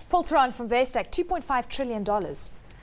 Paul Theron from Vestack, $2.5 trillion.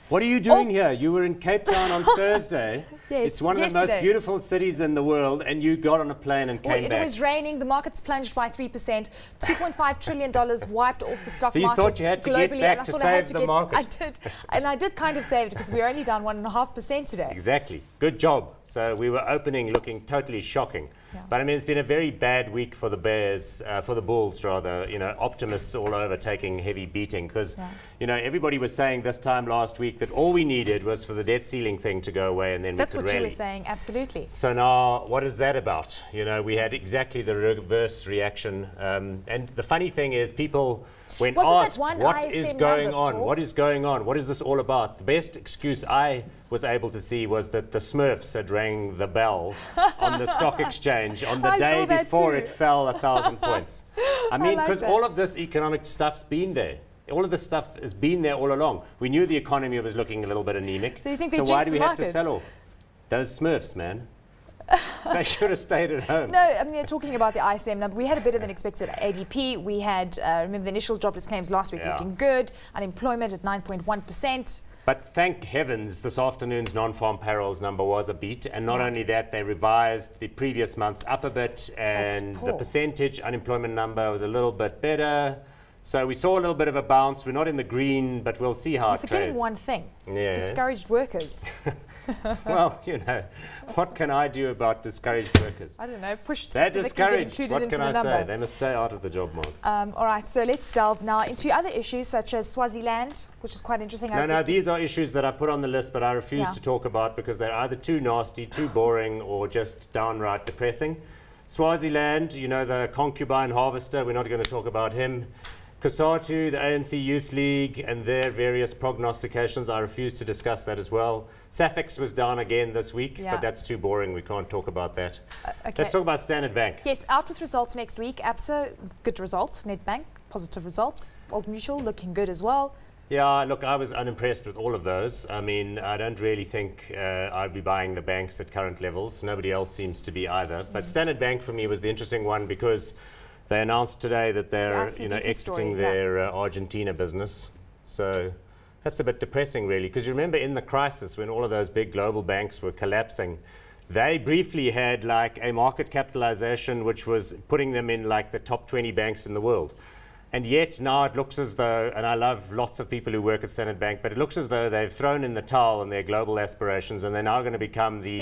What are you doing here? You were in Cape Town on Thursday. Yes, it's one of the most beautiful cities in the world, and you got on a plane and came back. It was raining. The markets plunged by 3%. $2.5 trillion wiped off the stock market. So you thought you had to globally, get back to save the market? I did. And I did kind of save it because we were only down 1.5% today. Exactly. Good job. So we were opening looking totally shocking. Yeah. But I mean, it's been a very bad week for the bears, for the bulls rather. You know, optimists all over taking heavy beating because, you know, everybody was saying this time last week that all we needed was for the debt ceiling thing to go away and then that's we could what rally. You were saying, absolutely. So now, what is that about? You know, we had exactly the reverse reaction. And the funny thing is, people, when asked, what is going on? What is going on? What is this all about? The best excuse I was able to see was that the Smurfs had rang the bell on the stock exchange on the day before it fell 1,000 points. I mean, because all of this economic stuff's been there. All of this stuff has been there all along. We knew the economy was looking a little bit anemic. So you think why do we have to sell off? Those Smurfs, man. They should have stayed at home. No, I mean, they're talking about the ISM number. We had a better than expected ADP. We had, remember, the initial jobless claims last week looking good. Unemployment at 9.1%. But thank heavens this afternoon's non-farm payrolls number was a beat. And not only that, they revised the previous months up a bit. And the percentage unemployment number was a little bit better. So we saw a little bit of a bounce. We're not in the green, but we'll see how it trades. You're forgetting one thing. Yes. Discouraged workers. Well, you know, what can I do about discouraged workers? I don't know. Pushed. They're so discouraged. They What can I say? They must stay out of the job market. All right, so let's delve now into other issues such as Swaziland, which is quite interesting. No, these are issues that I put on the list, but I refuse to talk about because they're either too nasty, too boring, or just downright depressing. Swaziland, you know, the concubine harvester, we're not going to talk about him. COSATU, the ANC Youth League, and their various prognostications. I refuse to discuss that as well. SAFEX was down again this week, but that's too boring. We can't talk about that. Let's talk about Standard Bank. Yes, out with results next week. ABSA, good results. Nedbank, positive results. Old Mutual, looking good as well. Yeah, look, I was unimpressed with all of those. I mean, I don't really think I'd be buying the banks at current levels. Nobody else seems to be either. But Standard Bank for me was the interesting one because they announced today that they're exiting their Argentina business. So that's a bit depressing, really, because you remember in the crisis when all of those big global banks were collapsing, they briefly had like a market capitalization which was putting them in like the top 20 banks in the world. And yet now it looks as though, and I love lots of people who work at Standard Bank, but it looks as though they've thrown in the towel on theher global aspirations and they're now going to become the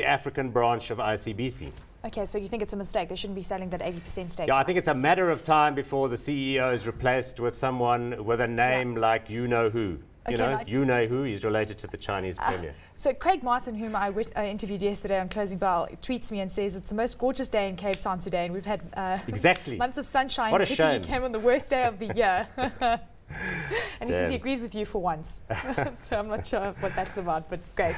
African branch of ICBC. Okay, so you think it's a mistake? They shouldn't be selling that 80% stake? Yeah, I think it's a matter of time before the CEO is replaced with someone with a name like you-know-who. You-know-who, he's related to the Chinese premier. So Craig Martin, whom I interviewed yesterday on Closing Bell, tweets me and says it's the most gorgeous day in Cape Town today, and we've had months of sunshine. What a shame. He came on the worst day of the year. And he says he agrees with you for once. So I'm not sure what that's about, but great.